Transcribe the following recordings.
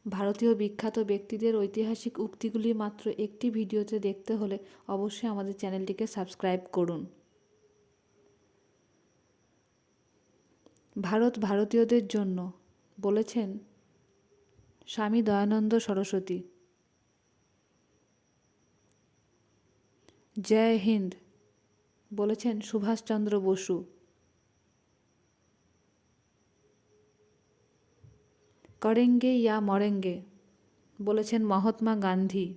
ভারতীয় বিখ্যাত ব্যক্তিদের ঐতিহাসিক উক্তিগুলি মাত্র একটি ভিডিওতে দেখতে হলে অবশ্যই আমাদের চ্যানেলটিকে সাবস্ক্রাইব করুন। ভারত ভারতীয়দের জন্য বলেছেন স্বামী দয়ানন্দ সরস্বতী। জয় হিন্দ বলেছেন সুভাষচন্দ্র বসু। করেঙ্গে ইয়া মরেঙ্গে বলেছেন মহাত্মা গান্ধী।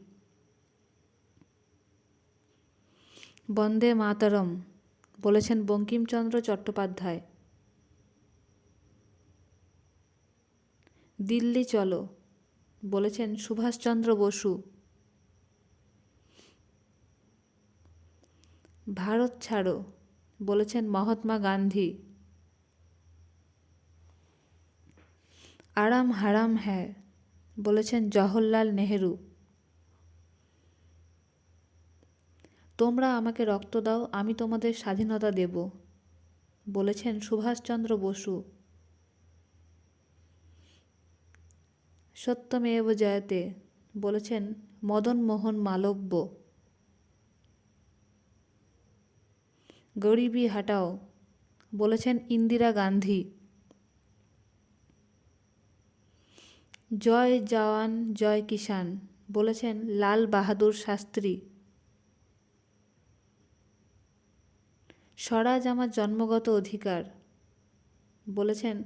বন্দে মাতরম বলেছেন বঙ্কিমচন্দ্র চট্টোপাধ্যায়। দিল্লি চলো বলেছেন সুভাষচন্দ্র বসু। ভারত ছাড়ো বলেছেন মহাত্মা গান্ধী। আরাম হারাম হ্যায় বলেছেন জওহরলাল নেহেরু। তোমরা আমাকে রক্ত দাও, আমি তোমাদের স্বাধীনতা দেব বলেছেন সুভাষচন্দ্র বসু। সত্যমেব জয়তে বলেছেন মদন মোহন মালব্য। গরিবি হাটাও বলেছেন ইন্দিরা গান্ধী। জয় জওয়ান জয় কিষান বলেছেন লাল বাহাদুর শাস্ত্রী। স্বরাজ আমার জন্মগত অধিকার বলেছেন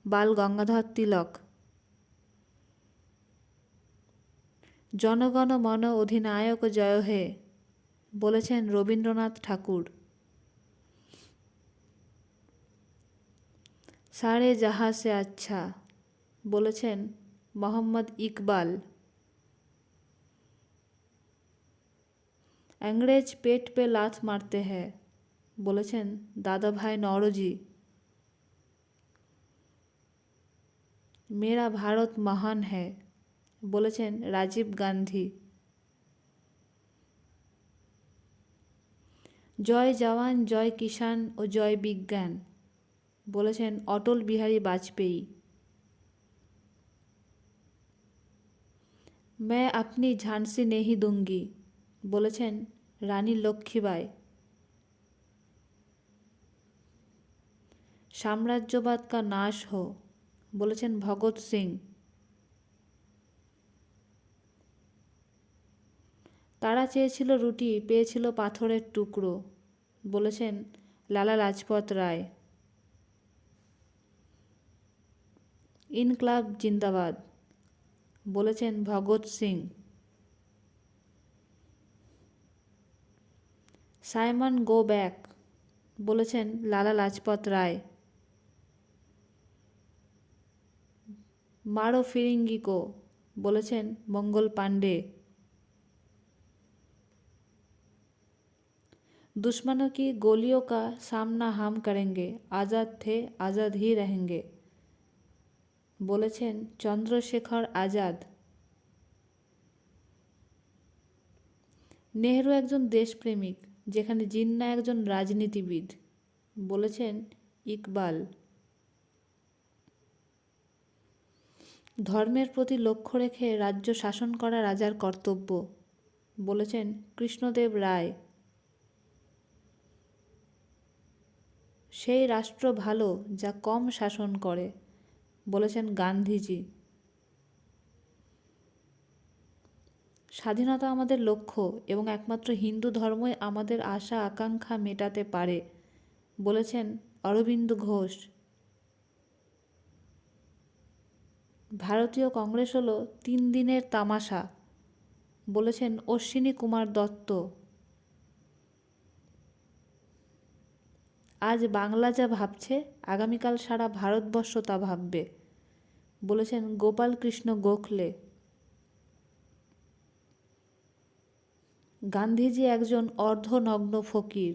বাল গঙ্গাধর তিলক। জনগণ মন অধিনায়ক জয় হে বলেছেন রবীন্দ্রনাথ ঠাকুর। সারে জাহাঁ সে আচ্ছা বলেছেন মোহাম্মদ ইকবাল। अंग्रेज पेट पे लात मारते हैं বলেছেন দাদাভাই নওরোজি। মেরা ভারত মহান হ্যায় বলেছেন রাজীব গান্ধী। জয় জওয়ান জয় কিষান ও জয় বিজ্ঞান বলেছেন অটল বিহারী বাজপেয়ী। मैं अपनी झांसी नहीं दूंगी বলেছেন রানী লক্ষ্মীবাই। সাম্রাজ্যবাদ কা নাশ হো বলেছেন ভগৎ সিং। তারা চেয়েছিল রুটি, পেয়েছিল পাথরের টুকরো বলেছেন লালা লাজপত রায়। ইনকলাব জিন্দাবাদ বলেছেন Bhagat Singh. Simon go back বলেছেন লালা লাজপত রায়। মারো ফিরিঙ্গি কো বলেছেন মঙ্গল পাণ্ডে। दुश्मनों की गोलियों का सामना हम करेंगे, आज़ाद थे आज़ाद ही रहेंगे বলেছেন চন্দ্রশেখর আজাদ। নেহরু একজন দেশপ্রেমিক যেখানে জিন্না একজন রাজনীতিবিদ বলেছেন ইকবাল। ধর্মের প্রতি লক্ষ্য রেখে রাজ্য শাসন করা রাজার কর্তব্য বলেছেন কৃষ্ণদেব রায়। সেই রাষ্ট্র ভালো যা কম শাসন করে বলেছেন গান্ধীজি। স্বাধীনতা আমাদের লক্ষ্য এবং একমাত্র হিন্দু ধর্মই আমাদের আশা আকাঙ্ক্ষা মেটাতে পারে বলেছেন অরবিন্দ ঘোষ। ভারতীয় কংগ্রেস হলো 3 দিনের তামাশা বলেছেন অশ্বিনী কুমার দত্ত। আজ বাংলা যা ভাবছে আগামীকাল সারা ভারতবর্ষ তা ভাববে বলেছেন গোপাল কৃষ্ণ গোখলে। গান্ধীজি একজন অর্ধনগ্ন ফকির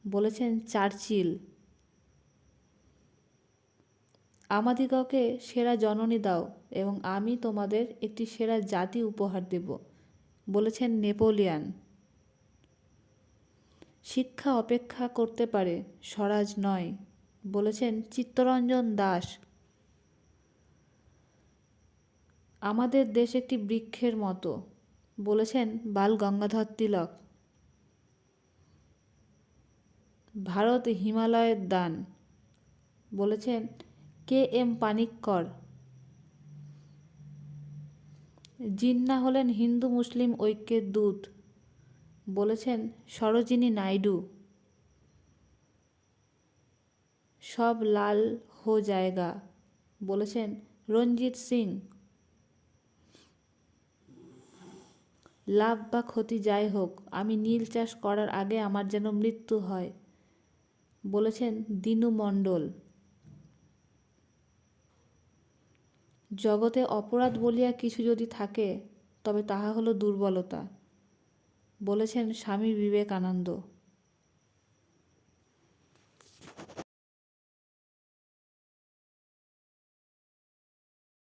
বলেছেন চার্চিল। আমাদিগকে সেরা জননী দাও এবং আমি তোমাদের একটি সেরা জাতি উপহার দেব বলেছেন নেপোলিয়ান। শিক্ষা অপেক্ষা করতে পারে, স্বরাজ নয় বলেছেন চিত্তরঞ্জন দাস। আমাদের দেশ একটি বৃক্ষের মতো, বলেছেন বাল গঙ্গাধর তিলক। ভারত হিমালয়ের দান, বলেছেন কে.এম. পানিক্কর। জিন্নাহ হলেন হিন্দু মুসলিম ঐক্যের দূত, বলেছেন সরোজিনী নাইডু। সব লাল হো জায়গা, বলেছেন রঞ্জিত সিং। লাভ বা ক্ষতি যাই হোক, আমি নীল চাষ করার আগে আমার যেন মৃত্যু হয়, বলেছেন দীনু মণ্ডল। জগতে অপরাধ বলিয়া কিছু যদি থাকে তবে তাহা হলো দুর্বলতা, বলেছেন স্বামী বিবেকানন্দ।